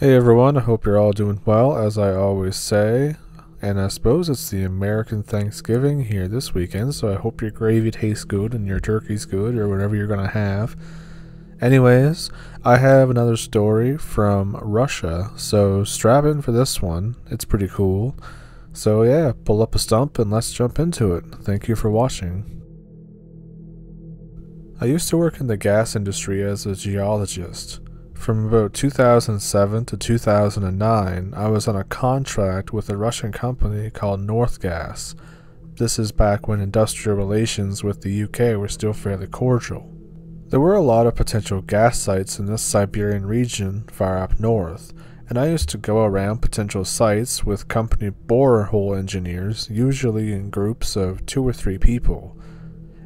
Hey everyone, I hope you're all doing well, as I always say. And I suppose it's the American Thanksgiving here this weekend, so I hope your gravy tastes good and your turkey's good or whatever you're gonna have. Anyways, I have another story from Russia, so strap in for this one. It's pretty cool. So yeah, pull up a stump and let's jump into it. Thank you for watching. I used to work in the gas industry as a geologist. From about 2007 to 2009, I was on a contract with a Russian company called North Gas. This is back when industrial relations with the UK were still fairly cordial. There were a lot of potential gas sites in this Siberian region far up north, and I used to go around potential sites with company borehole engineers, usually in groups of 2 or 3 people.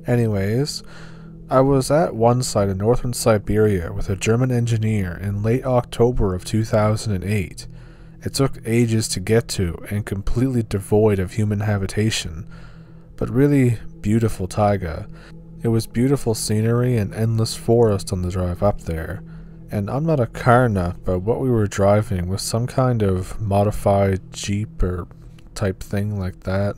Anyways, I was at one site in northern Siberia with a German engineer in late October of 2008. It took ages to get to and completely devoid of human habitation, but really beautiful taiga. It was beautiful scenery and endless forest on the drive up there, and I'm not a car nut, but what we were driving was some kind of modified Jeep or type thing like that.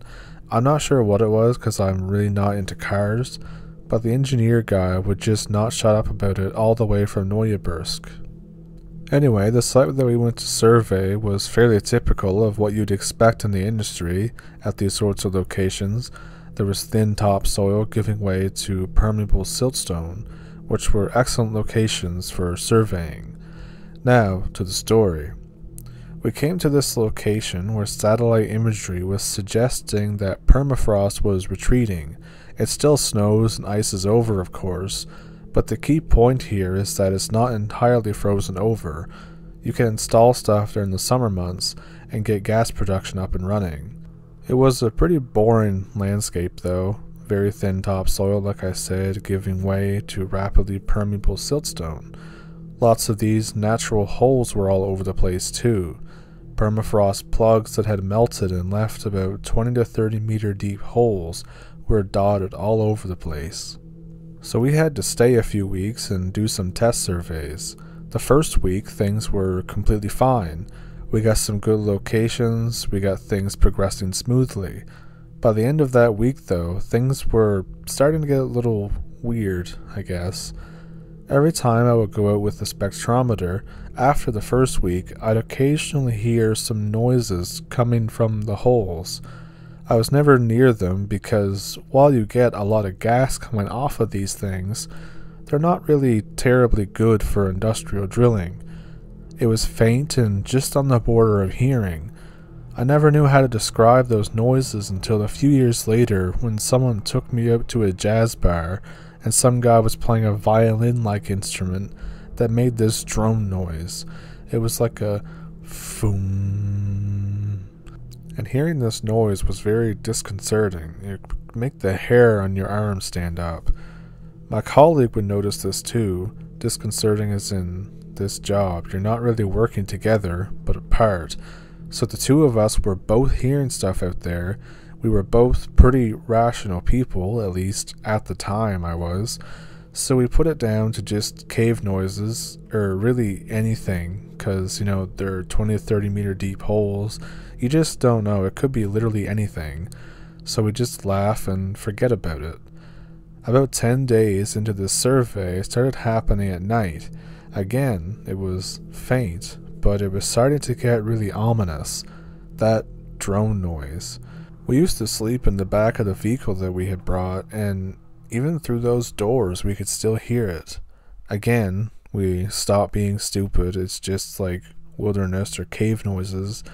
I'm not sure what it was because I'm really not into cars, but the engineer guy would just not shut up about it all the way from Novosibirsk. Anyway, the site that we went to survey was fairly typical of what you'd expect in the industry at these sorts of locations. There was thin topsoil giving way to permeable siltstone, which were excellent locations for surveying. Now, to the story. We came to this location where satellite imagery was suggesting that permafrost was retreating. It still snows and ices over, of course, but the key point here is that it's not entirely frozen over. You can install stuff during the summer months and get gas production up and running. It was a pretty boring landscape though, very thin topsoil like I said, giving way to rapidly permeable siltstone. Lots of these natural holes were all over the place too. Permafrost plugs that had melted and left about 20 to 30 meter deep holes were dotted all over the place. So we had to stay a few weeks and do some test surveys. The first week things were completely fine. We got some good locations, we got things progressing smoothly. By the end of that week though, things were starting to get a little weird, I guess. Every time I would go out with the spectrometer, after the first week, I'd occasionally hear some noises coming from the holes. I was never near them because while you get a lot of gas coming off of these things, they're not really terribly good for industrial drilling. It was faint and just on the border of hearing. I never knew how to describe those noises until a few years later when someone took me out to a jazz bar and some guy was playing a violin-like instrument that made this drone noise. It was like a foom. And hearing this noise was very disconcerting. It would make the hair on your arm stand up. My colleague would notice this too. Disconcerting as in this job. You're not really working together, but apart. So the two of us were both hearing stuff out there. We were both pretty rational people, at least at the time I was. So we put it down to just cave noises, or really anything, because, you know, there are 20 to 30 meter deep holes. You just don't know, it could be literally anything. So we just laugh and forget about it. About 10 days into this survey, it started happening at night. Again, it was faint, but it was starting to get really ominous. That drone noise. We used to sleep in the back of the vehicle that we had brought, and even through those doors we could still hear it. Again, we stopped being stupid. It's just like wilderness or cave noises.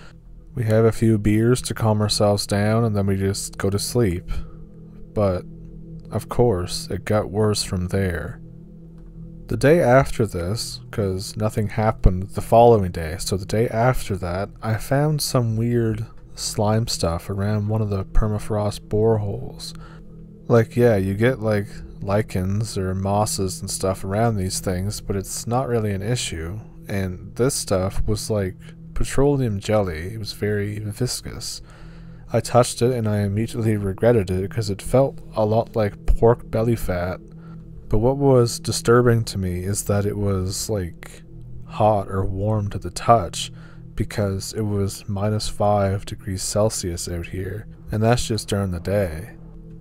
We have a few beers to calm ourselves down and then we just go to sleep. But, of course, it got worse from there. The day after this, because nothing happened the following day, so the day after that, I found some weird slime stuff around one of the permafrost boreholes. Like, yeah, you get like lichens or mosses and stuff around these things, but it's not really an issue. And this stuff was like petroleum jelly. It was very viscous. I touched it and I immediately regretted it because it felt a lot like pork belly fat. But what was disturbing to me is that it was like hot or warm to the touch because it was -5 degrees Celsius out here, and that's just during the day.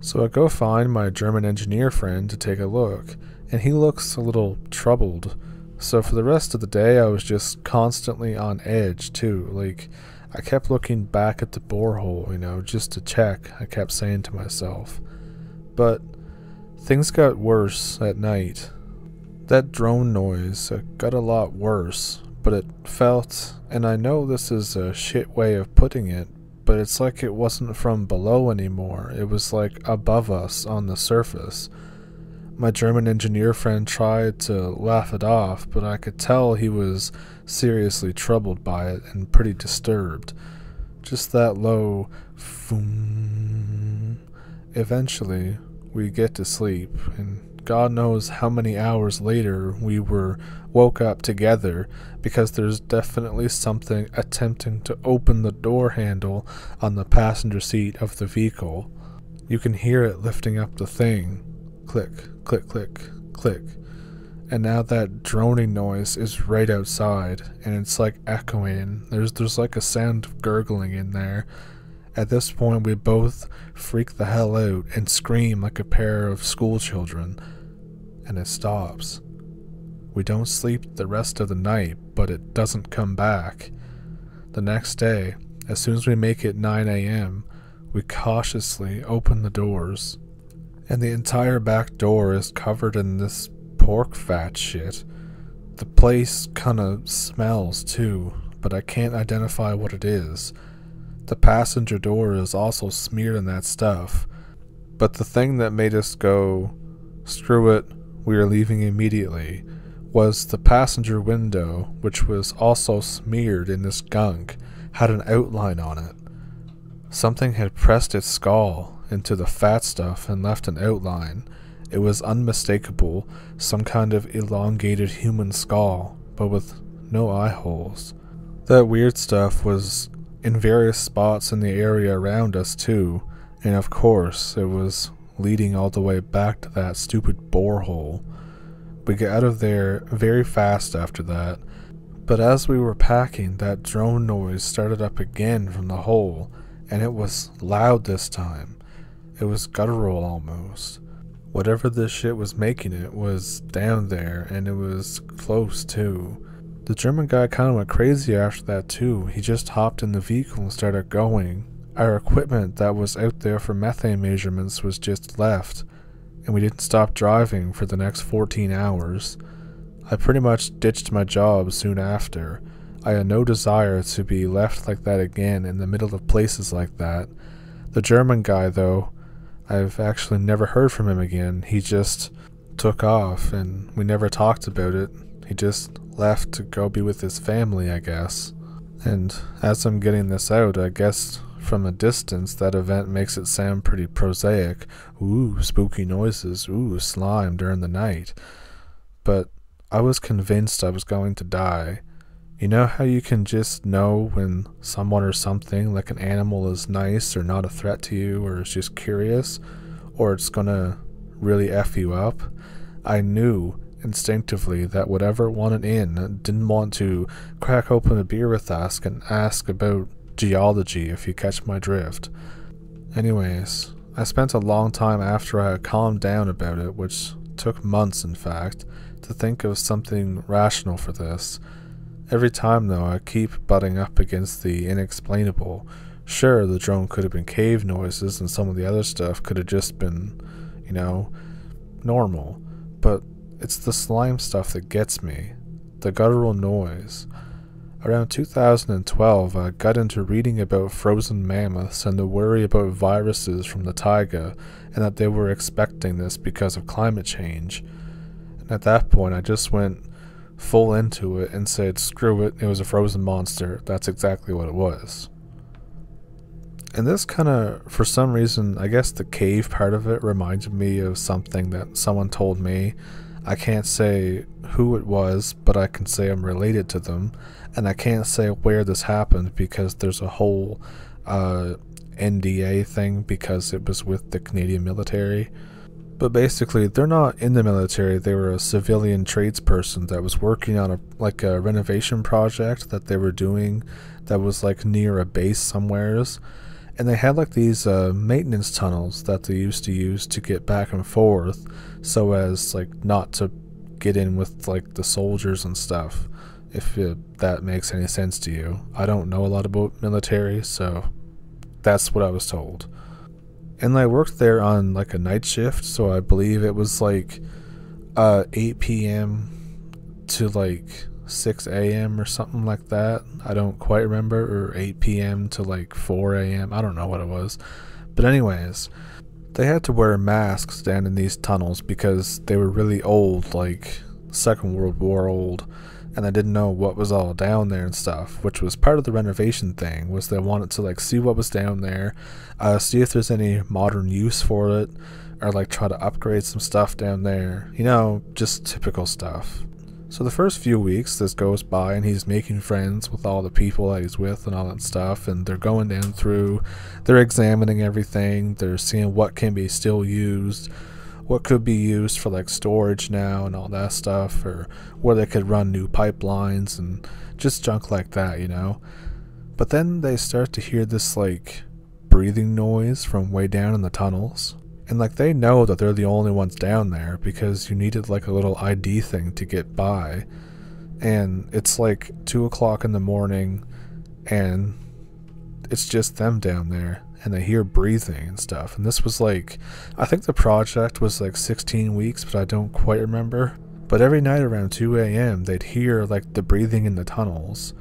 So I go find my German engineer friend to take a look, and he looks a little troubled. So for the rest of the day I was just constantly on edge too. Like, I kept looking back at the borehole, just to check, I kept saying to myself. But things got worse at night. That drone noise got a lot worse, but it felt, and I know this is a shit way of putting it, but it's like it wasn't from below anymore. It was like above us on the surface. My German engineer friend tried to laugh it off, but I could tell he was seriously troubled by it and pretty disturbed. Just that low boom. Eventually, we get to sleep, and God knows how many hours later we were woke up together because there's definitely something attempting to open the door handle on the passenger seat of the vehicle. You can hear it lifting up the thing. Click, click, click, click. And now that droning noise is right outside, and it's like echoing. There's like a sound of gurgling in there. At this point, we both freak the hell out and scream like a pair of school children. And it stops. We don't sleep the rest of the night, but it doesn't come back. The next day, as soon as we make it 9 a.m., we cautiously open the doors. And the entire back door is covered in this pork fat shit. The place kinda smells too, but I can't identify what it is. The passenger door is also smeared in that stuff. But the thing that made us go, screw it, we are leaving immediately, was the passenger window, which was also smeared in this gunk, had an outline on it. Something had pressed its skull into the fat stuff and left an outline. It was unmistakable, some kind of elongated human skull, but with no eye holes. That weird stuff was in various spots in the area around us too, and of course it was leading all the way back to that stupid borehole. We got out of there very fast after that, but as we were packing, that drone noise started up again from the hole, and it was loud this time. It was guttural almost. Whatever this shit was making it was down there, and it was close too. The German guy kind of went crazy after that too. He just hopped in the vehicle and started going. Our equipment that was out there for methane measurements was just left, and we didn't stop driving for the next 14 hours. I pretty much ditched my job soon after. I had no desire to be left like that again in the middle of places like that. The German guy, though, I've actually never heard from him again. He just took off, and we never talked about it. He just left to go be with his family, I guess. And as I'm getting this out, I guess from a distance that event makes it sound pretty prosaic. Ooh, spooky noises. Ooh, slime during the night. But I was convinced I was going to die. You know how you can just know when someone or something, like an animal, is nice or not a threat to you, or is just curious, or it's gonna really F you up? I knew instinctively that whatever wanted in didn't want to crack open a beer with us and ask about geology, if you catch my drift. Anyways, I spent a long time after I had calmed down about it, which took months in fact, to think of something rational for this. Every time though, I keep butting up against the inexplainable. Sure, the drone could have been cave noises and some of the other stuff could have just been, normal, but it's the slime stuff that gets me. The guttural noise. Around 2012, I got into reading about frozen mammoths and the worry about viruses from the taiga, and that they were expecting this because of climate change. And at that point, I just went full into it and said, screw it, it was a frozen monster. That's exactly what it was. And this kind of, for some reason, I guess the cave part of it reminded me of something that someone told me. I can't say who it was, but I can say I'm related to them. And I can't say where this happened because there's a whole NDA thing because it was with the Canadian military. But basically, they're not in the military. They were a civilian tradesperson that was working on a renovation project that they were doing that was like near a base somewheres. And they had like these maintenance tunnels that they used to use to get back and forth so as like not to get in with like the soldiers and stuff, if that makes any sense to you. I don't know a lot about military, so that's what I was told. And I worked there on like a night shift, so I believe it was like 8 p.m. to like 6 a.m. or something like that. I don't quite remember, or 8 p.m. to like 4 a.m. I don't know what it was. But anyways, they had to wear masks down in these tunnels because they were really old, like Second World War old, and they didn't know what was all down there and stuff, which was part of the renovation thing, was they wanted to like see what was down there, see if there's any modern use for it, or like try to upgrade some stuff down there, you know, just typical stuff. So the first few weeks this goes by and he's making friends with all the people that he's with and all that stuff, and they're going down through, they're examining everything, they're seeing what can be still used, what could be used for like storage now and all that stuff, or where they could run new pipelines and just junk like that, you know. But then they start to hear this like breathing noise from way down in the tunnels, and like they know that they're the only ones down there because you needed like a little ID thing to get by, and it's like 2 o'clock in the morning and it's just them down there, and they hear breathing and stuff. And this was like, I think the project was like 16 weeks, but I don't quite remember. But every night around 2 a.m. they'd hear like the breathing in the tunnels.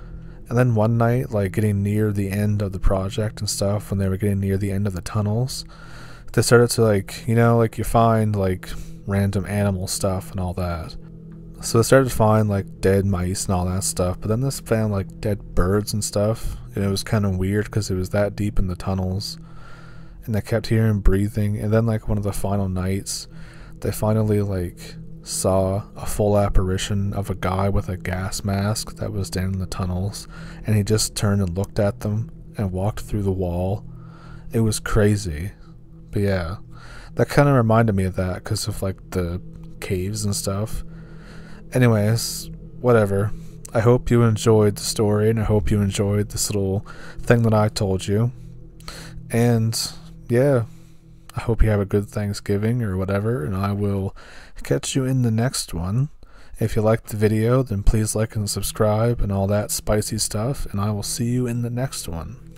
And then one night, like getting near the end of the project and stuff, when they were getting near the end of the tunnels, they started to like, you know, like you find like random animal stuff and all that. So they started to find like dead mice and all that stuff, but then they found like dead birds and stuff, and it was kind of weird because it was that deep in the tunnels, and they kept hearing breathing. And then like one of the final nights, they finally like saw a full apparition of a guy with a gas mask that was down in the tunnels, and he just turned and looked at them and walked through the wall. It was crazy. But yeah, that kind of reminded me of that because of like the caves and stuff. Anyways, whatever. I hope you enjoyed the story, and I hope you enjoyed this little thing that I told you. And yeah, I hope you have a good Thanksgiving or whatever, and I will catch you in the next one. If you liked the video, then please like and subscribe and all that spicy stuff, and I will see you in the next one.